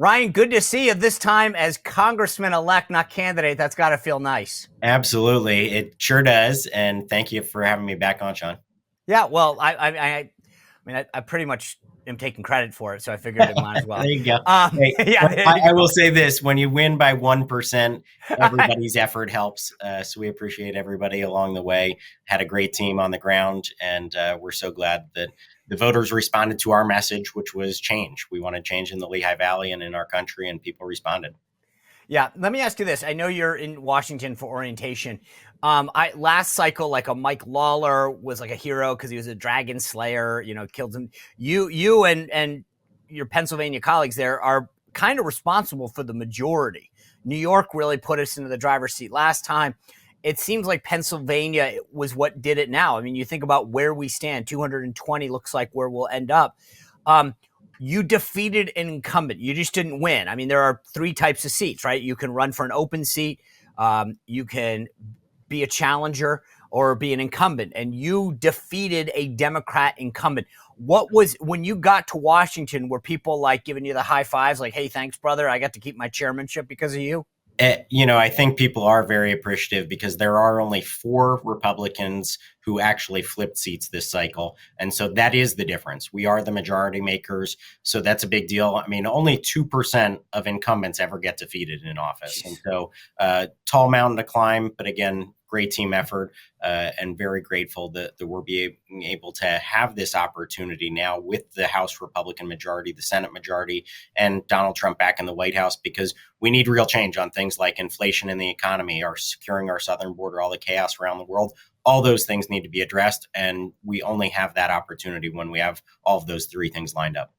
Ryan, good to see you this time as Congressman-elect, not candidate. That's got to feel nice. Absolutely. It sure does. And thank you for having me back on, Sean. Yeah, well, I pretty much am taking credit for it, so I figured it might as There well. you go. Hey, Yeah, well, there I, you I will go. say this, when you win by 1%, everybody's effort helps. So we appreciate everybody along the way. Had a great team on the ground, and we're so glad that the voters responded to our message, which was change. We wanted change in the Lehigh Valley and in our country, and people responded. Yeah, let me ask you this. I know you're in Washington for orientation. I last cycle, like a Mike Lawler was like a hero because he was a dragon slayer. Killed him. You and your Pennsylvania colleagues there are kind of responsible for the majority. New York really put us into the driver's seat last time. It seems like Pennsylvania was what did it now. I mean, you think about where we stand. 220 looks like where we'll end up. Um, you defeated an incumbent. You just didn't win. I mean, there are three types of seats, right? You can run for an open seat, you can be a challenger, or be an incumbent. And you defeated a Democrat incumbent. What was, when you got to Washington, were people like giving you the high fives, like, hey, thanks, brother, I got to keep my chairmanship because of you? I think people are very appreciative because there are only 4 Republicans who actually flipped seats this cycle. And so that is the difference. We are the majority makers. So that's a big deal. I mean, only 2% of incumbents ever get defeated in office. And so tall mountain to climb, but again, great team effort, and very grateful that we're being able to have this opportunity now with the House Republican majority, the Senate majority, and Donald Trump back in the White House, because we need real change on things like inflation in the economy, or securing our southern border, all the chaos around the world. All those things need to be addressed, and we only have that opportunity when we have all of those 3 things lined up.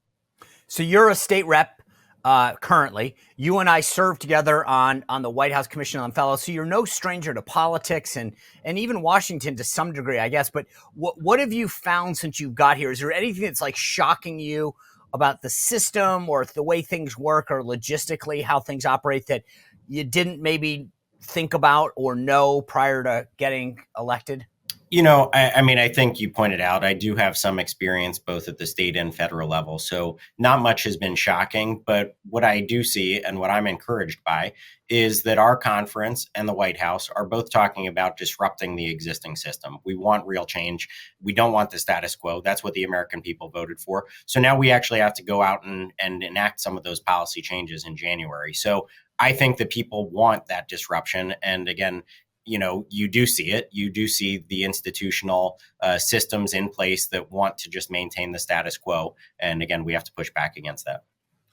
So you're a state rep currently. You and I served together on the White House Commission on Fellows. So you're no stranger to politics and even Washington to some degree, I guess. But what have you found since you got here? Is there anything that's like shocking you about the system or the way things work, or logistically how things operate, that you didn't maybe think about or know prior to getting elected? I mean, I think you pointed out, I do have some experience both at the state and federal level. So not much has been shocking. But what I do see, and what I'm encouraged by, is that our conference and the White House are both talking about disrupting the existing system. We want real change. We don't want the status quo. That's what the American people voted for. So now we actually have to go out and enact some of those policy changes in January. So I think that people want that disruption. And again, you do see it. You do see the institutional systems in place that want to just maintain the status quo. And again, we have to push back against that.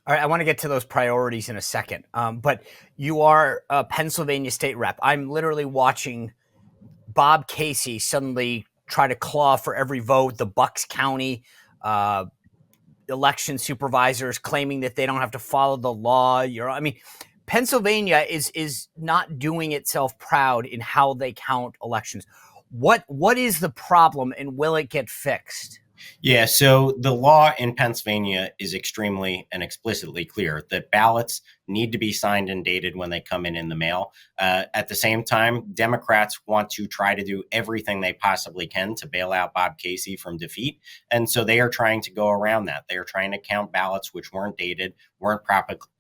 All right, I want to get to those priorities in a second. But you are a Pennsylvania state rep. I'm literally watching Bob Casey suddenly try to claw for every vote. The Bucks County election supervisors claiming that they don't have to follow the law. Pennsylvania is not doing itself proud in how they count elections. What is the problem, and will it get fixed? Yeah, so the law in Pennsylvania is extremely and explicitly clear that ballots need to be signed and dated when they come in the mail. At the same time, Democrats want to try to do everything they possibly can to bail out Bob Casey from defeat. And so they are trying to go around that. They are trying to count ballots which weren't dated, weren't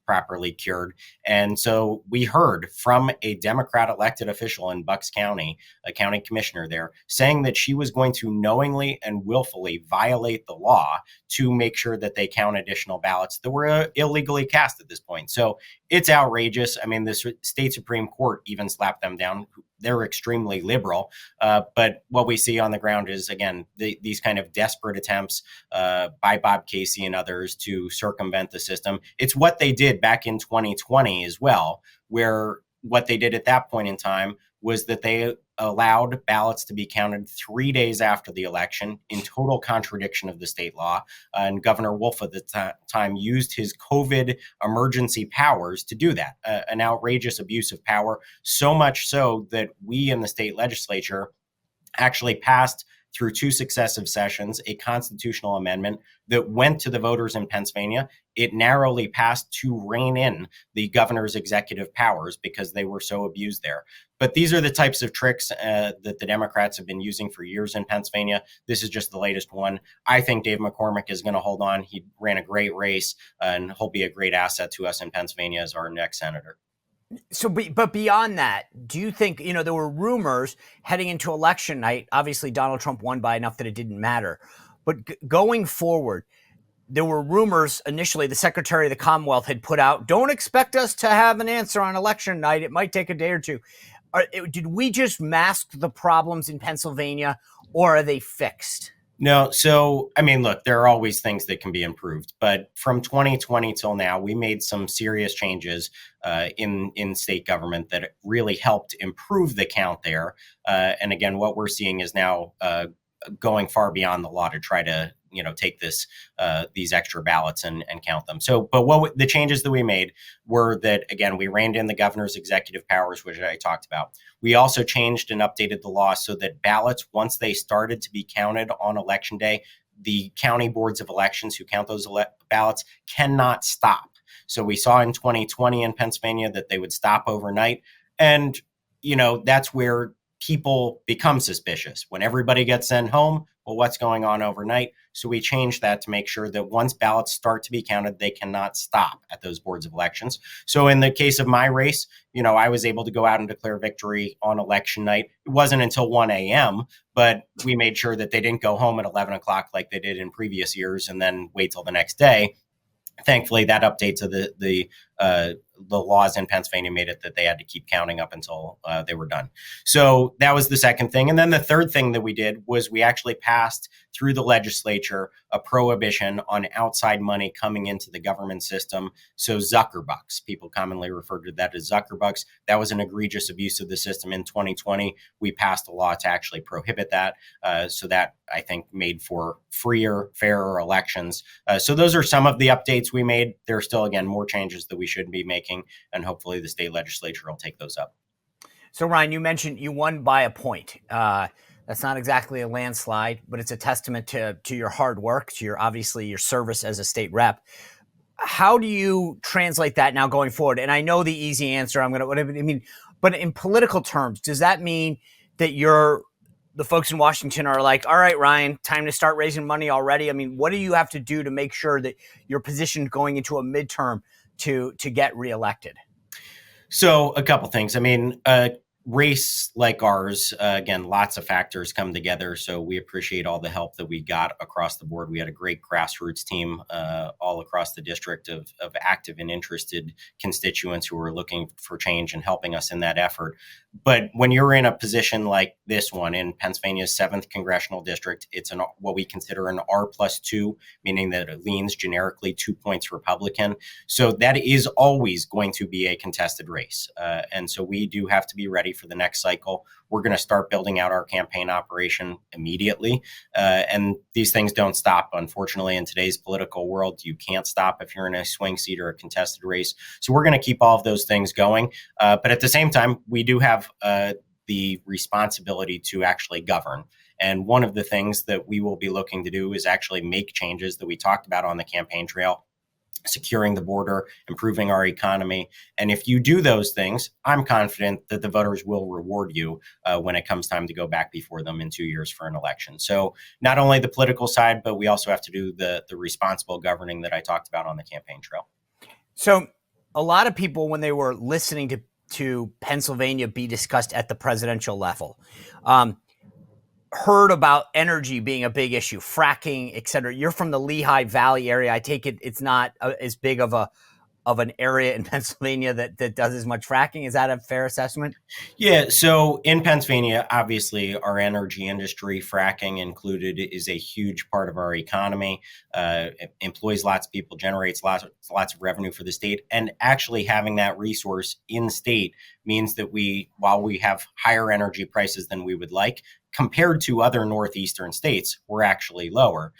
properly cured. And so we heard from a Democrat elected official in Bucks County, a county commissioner there, saying that she was going to knowingly and willfully violate the law to make sure that they count additional ballots that were illegally cast at this point. So it's outrageous. I mean, the state Supreme Court even slapped them down. They're extremely liberal. But what we see on the ground is, again, these kind of desperate attempts by Bob Casey and others to circumvent the system. It's what they did back in 2020 as well, where what they did at that point in time was that they allowed ballots to be counted 3 days after the election, in total contradiction of the state law. And Governor Wolf at the time used his COVID emergency powers to do that, an outrageous abuse of power, so much so that we in the state legislature actually passed through 2 successive sessions, a constitutional amendment that went to the voters in Pennsylvania. It narrowly passed to rein in the governor's executive powers because they were so abused there. But these are the types of tricks that the Democrats have been using for years in Pennsylvania. This is just the latest one. I think Dave McCormick is going to hold on. He ran a great race, and he'll be a great asset to us in Pennsylvania as our next senator. So, but beyond that, do you think, there were rumors heading into election night? Obviously, Donald Trump won by enough that it didn't matter. But going forward, there were rumors initially. The Secretary of the Commonwealth had put out, don't expect us to have an answer on election night. It might take a day or two. Did we just mask the problems in Pennsylvania, or are they fixed? No. So, I mean, look, there are always things that can be improved. But from 2020 till now, we made some serious changes in state government that really helped improve the count there. And again, what we're seeing is now going far beyond the law to try to take these extra ballots and count them. So, but the changes that we made were that, again, we reined in the governor's executive powers, which I talked about. We also changed and updated the law so that ballots, once they started to be counted on election day, the county boards of elections who count those ballots cannot stop. So we saw in 2020 in Pennsylvania that they would stop overnight. And, that's where people become suspicious. When everybody gets sent home, well, what's going on overnight? So we changed that to make sure that once ballots start to be counted, they cannot stop at those boards of elections. So in the case of my race, I was able to go out and declare victory on election night. It wasn't until 1 a.m., but we made sure that they didn't go home at 11 o'clock like they did in previous years and then wait till the next day. Thankfully, that update to the laws in Pennsylvania made it that they had to keep counting up until they were done. So that was the second thing. And then the third thing that we did was we actually passed through the legislature a prohibition on outside money coming into the government system. So Zuckerbucks, people commonly refer to that as Zuckerbucks. That was an egregious abuse of the system in 2020. We passed a law to actually prohibit that. So that, I think, made for freer, fairer elections. So those are some of the updates we made. There are still, again, more changes that we should be making, and hopefully the state legislature will take those up. So, Ryan, you mentioned you won by a point. That's not exactly a landslide, but it's a testament to your hard work, to your service as a state rep. How do you translate that now going forward? And I know the easy answer. But in political terms, does that mean that the folks in Washington are like, all right, Ryan, time to start raising money already? I mean, what do you have to do to make sure that you're positioned going into a midterm to get reelected? So a couple things. I mean, race like ours, again, lots of factors come together. So we appreciate all the help that we got across the board. We had a great grassroots team all across the district of active and interested constituents who were looking for change and helping us in that effort. But when you're in a position like this one in Pennsylvania's 7th congressional district, it's what we consider an R+2, meaning that it leans generically 2 points Republican. So that is always going to be a contested race. And so we do have to be ready for the next cycle. We're going to start building out our campaign operation immediately. And these things don't stop. Unfortunately, in today's political world, you can't stop if you're in a swing seat or a contested race. So we're going to keep all of those things going. But at the same time, we do have the responsibility to actually govern. And one of the things that we will be looking to do is actually make changes that we talked about on the campaign trail, securing the border, improving our economy. And if you do those things, I'm confident that the voters will reward you when it comes time to go back before them in 2 years for an election. So not only the political side, but we also have to do the responsible governing that I talked about on the campaign trail. So a lot of people, when they were listening to Pennsylvania be discussed at the presidential level, heard about energy being a big issue, fracking, et cetera. You're from the Lehigh Valley area. I take it it's not as big of an area in Pennsylvania that does as much fracking. Is that a fair assessment? Yeah. So in Pennsylvania, obviously, our energy industry, fracking included, is a huge part of our economy. It employs lots of people, generates lots of revenue for the state. And actually having that resource in state means that while we have higher energy prices than we would like, compared to other northeastern states, we're actually lower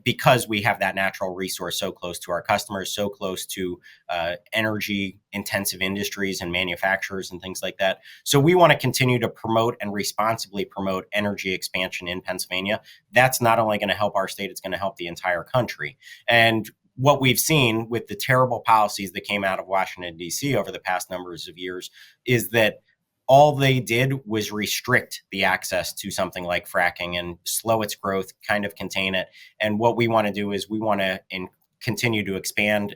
because we have that natural resource so close to our customers, so close to energy intensive industries and manufacturers and things like that. So we want to continue to promote and responsibly promote energy expansion in Pennsylvania. That's not only going to help our state, it's going to help the entire country. And what we've seen with the terrible policies that came out of Washington, D.C. over the past numbers of years is that all they did was restrict the access to something like fracking and slow its growth, kind of contain it. And what we want to do is we want to continue to expand,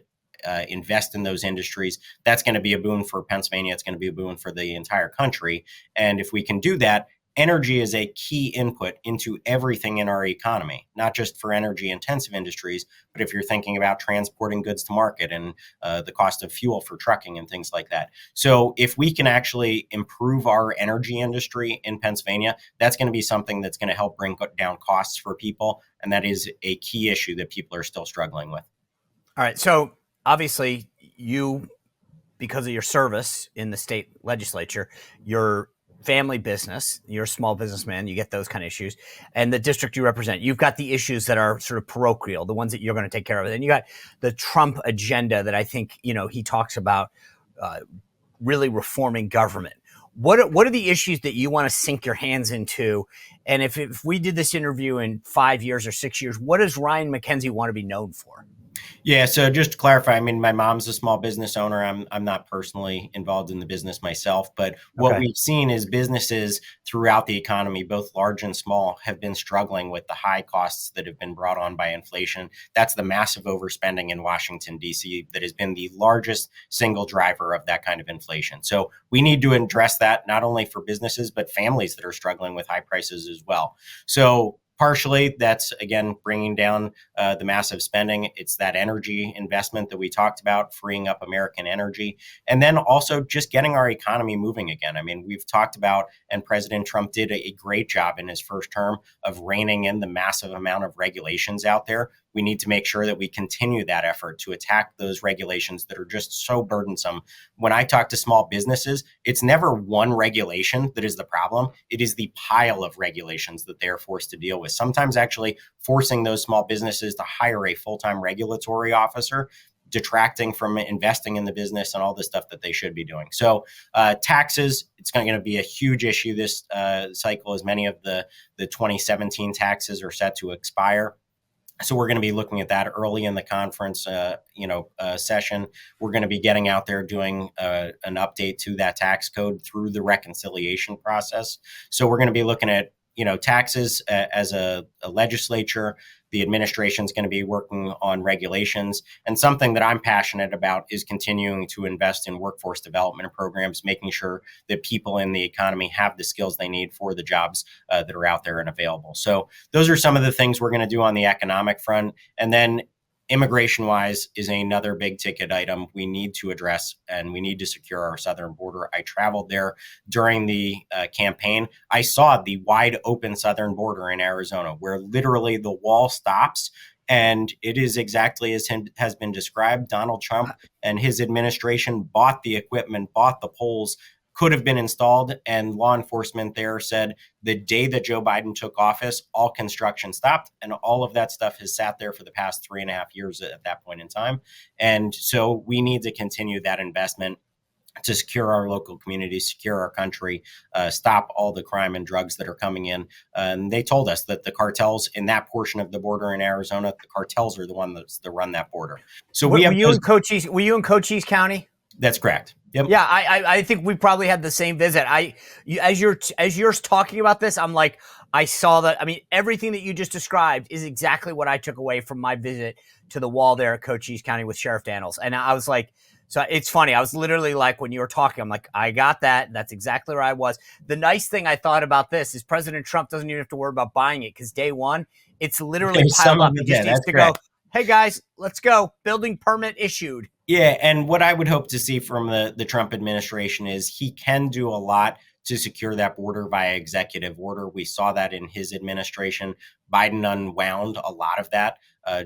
invest in those industries. That's going to be a boon for Pennsylvania. It's going to be a boon for the entire country. And if we can do that, energy is a key input into everything in our economy, not just for energy intensive industries, but if you're thinking about transporting goods to market and the cost of fuel for trucking and things like that. So if we can actually improve our energy industry in Pennsylvania, that's going to be something that's going to help bring down costs for people. And that is a key issue that people are still struggling with. All right. So obviously you, because of your service in the state legislature, your family business, you're a small businessman, you get those kind of issues, and the district you represent, you've got the issues that are sort of parochial, the ones that you're going to take care of. And you got the Trump agenda that I think, he talks about really reforming government. What are the issues that you want to sink your hands into? And if we did this interview in 5 years or 6 years, what does Ryan Mackenzie want to be known for? Yeah, so just to clarify, I mean, my mom's a small business owner. I'm not personally involved in the business myself, but what we've seen is businesses throughout the economy, both large and small, have been struggling with the high costs that have been brought on by inflation. That's the massive overspending in Washington, D.C. that has been the largest single driver of that kind of inflation. So we need to address that not only for businesses, but families that are struggling with high prices as well. So partially, that's, again, bringing down the massive spending. It's that energy investment that we talked about, freeing up American energy, and then also just getting our economy moving again. I mean, we've talked about, and President Trump did a great job in his first term of reining in the massive amount of regulations out there. We need to make sure that we continue that effort to attack those regulations that are just so burdensome. When I talk to small businesses, it's never one regulation that is the problem. It is the pile of regulations that they're forced to deal with. Sometimes actually forcing those small businesses to hire a full-time regulatory officer, detracting from investing in the business and all the stuff that they should be doing. So taxes, it's going to be a huge issue this cycle, as many of the 2017 taxes are set to expire. So we're going to be looking at that early in the conference, session. We're going to be getting out there doing an update to that tax code through the reconciliation process. So we're going to be looking at, taxes as a legislature. The administration is going to be working on regulations. And something that I'm passionate about is continuing to invest in workforce development programs, making sure that people in the economy have the skills they need for the jobs that are out there and available. So those are some of the things we're going to do on the economic front. And then immigration-wise is another big ticket item we need to address, and we need to secure our southern border. I traveled there during the campaign. I saw the wide open southern border in Arizona, where literally the wall stops, and it is exactly as has been described. Donald Trump and his administration bought the equipment, bought the poles, could have been installed, and law enforcement there said the day that Joe Biden took office, all construction stopped, and all of that stuff has sat there for the past 3.5 years at that point in time. And so we need to continue that investment to secure our local communities, secure our country, stop all the crime and drugs that are coming in. And they told us that the cartels in that portion of the border in Arizona, the cartels are the ones that run that border. So were you in Cochise County? That's correct. Yep. Yeah, I think we probably had the same visit. As you're talking about this, I'm like, I saw that. I mean, everything that you just described is exactly what I took away from my visit to the wall there at Cochise County with Sheriff Daniels. And I was like, so it's funny. I was literally like, when you were talking, I'm like, I got that. That's exactly where I was. The nice thing I thought about this is President Trump doesn't even have to worry about buying it, because day one, it's literally piled up. He just needs to go, hey guys, let's go. Building permit issued. Yeah, and what I would hope to see from the Trump administration is he can do a lot to secure that border via executive order. We saw that in his administration. Biden unwound a lot of that,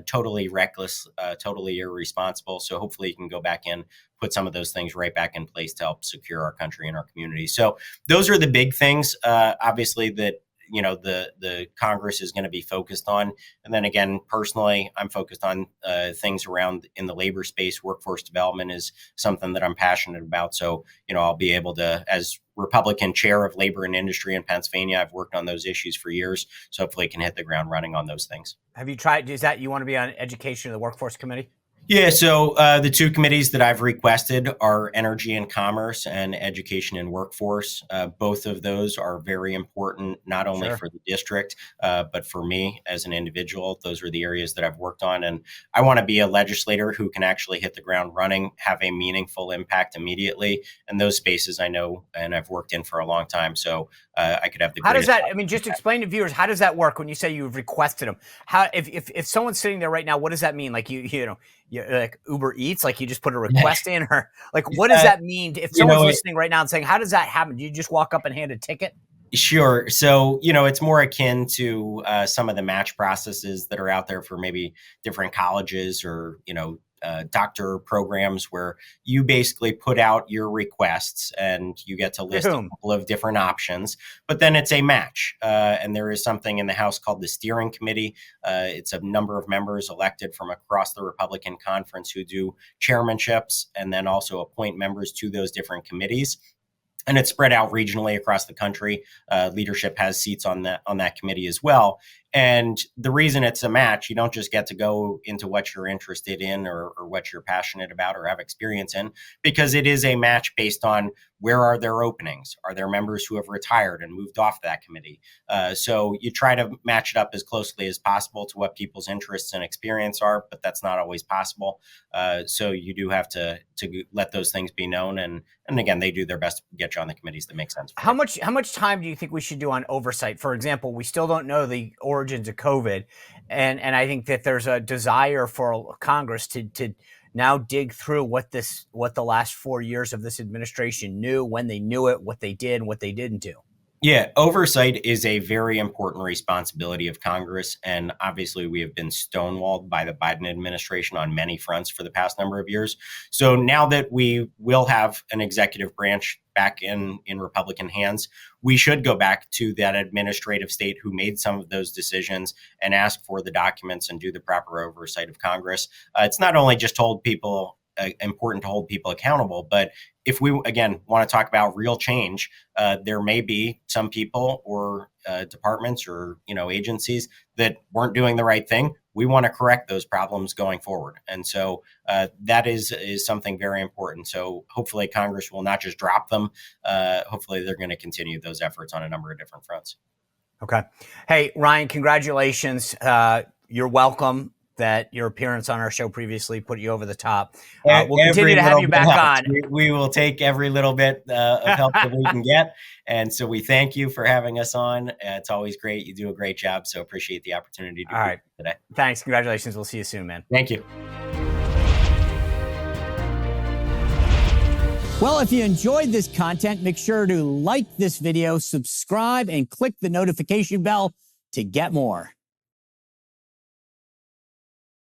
totally reckless, totally irresponsible. So hopefully he can go back in, put some of those things right back in place to help secure our country and our community. So those are the big things, obviously, that the Congress is going to be focused on. And then again, personally, I'm focused on things around in the labor space. Workforce development is something that I'm passionate about. So, I'll be able to, as Republican chair of labor and industry in Pennsylvania, I've worked on those issues for years. So hopefully I can hit the ground running on those things. Have you tried, is that you want to be on education or the workforce committee? Yeah, so the two committees that I've requested are Energy and Commerce and Education and Workforce. Both of those are very important, not only for the district, but for me as an individual. Those are the areas that I've worked on. And I want to be a legislator who can actually hit the ground running, have a meaningful impact immediately. And those spaces I know and I've worked in for a long time. So I could have the How does that, just explain to viewers, how does that work when you say you've requested them? How, if someone's sitting there right now, what does that mean? Like like Uber Eats, like you just put a request in, or like what does that mean? If someone's listening right now and saying, how does that happen? Do you just walk up and hand a ticket? Sure. So, it's more akin to some of the match processes that are out there for maybe different colleges or, doctor programs where you basically put out your requests and you get to list a couple of different options, but then it's a match. And there is something in the House called the steering committee. It's a number of members elected from across the Republican conference who do chairmanships and then also appoint members to those different committees. And it's spread out regionally across the country. Leadership has seats on that committee as well. And the reason it's a match, you don't just get to go into what you're interested in or what you're passionate about or have experience in, because it is a match based on where are their openings? Are there members who have retired and moved off that committee? So you try to match it up as closely as possible to what people's interests and experience are, but that's not always possible. So you do have to let those things be known. And again, they do their best to get you on the committees that make sense. How much time do you think we should do on oversight? For example, we still don't know the origins of COVID. And I think that there's a desire for Congress to now dig through what the last 4 years of this administration knew, when they knew it, what they did and what they didn't do. Yeah, oversight is a very important responsibility of Congress. And obviously, we have been stonewalled by the Biden administration on many fronts for the past number of years. So now that we will have an executive branch back in Republican hands, we should go back to that administrative state who made some of those decisions and ask for the documents and do the proper oversight of Congress. It's not only just important to hold people accountable, but if we, again, want to talk about real change, there may be some people or departments or, agencies that weren't doing the right thing. We want to correct those problems going forward. And so that is something very important. So hopefully Congress will not just drop them. Hopefully they're going to continue those efforts on a number of different fronts. Okay. Hey, Ryan, congratulations. You're welcome. That your appearance on our show previously put you over the top. We'll continue to have you back on. We will take every little bit of help that we can get. And so we thank you for having us on. It's always great. You do a great job. So appreciate the opportunity to be here today. Thanks. Congratulations. We'll see you soon, man. Thank you. Well, if you enjoyed this content, make sure to like this video, subscribe, and click the notification bell to get more.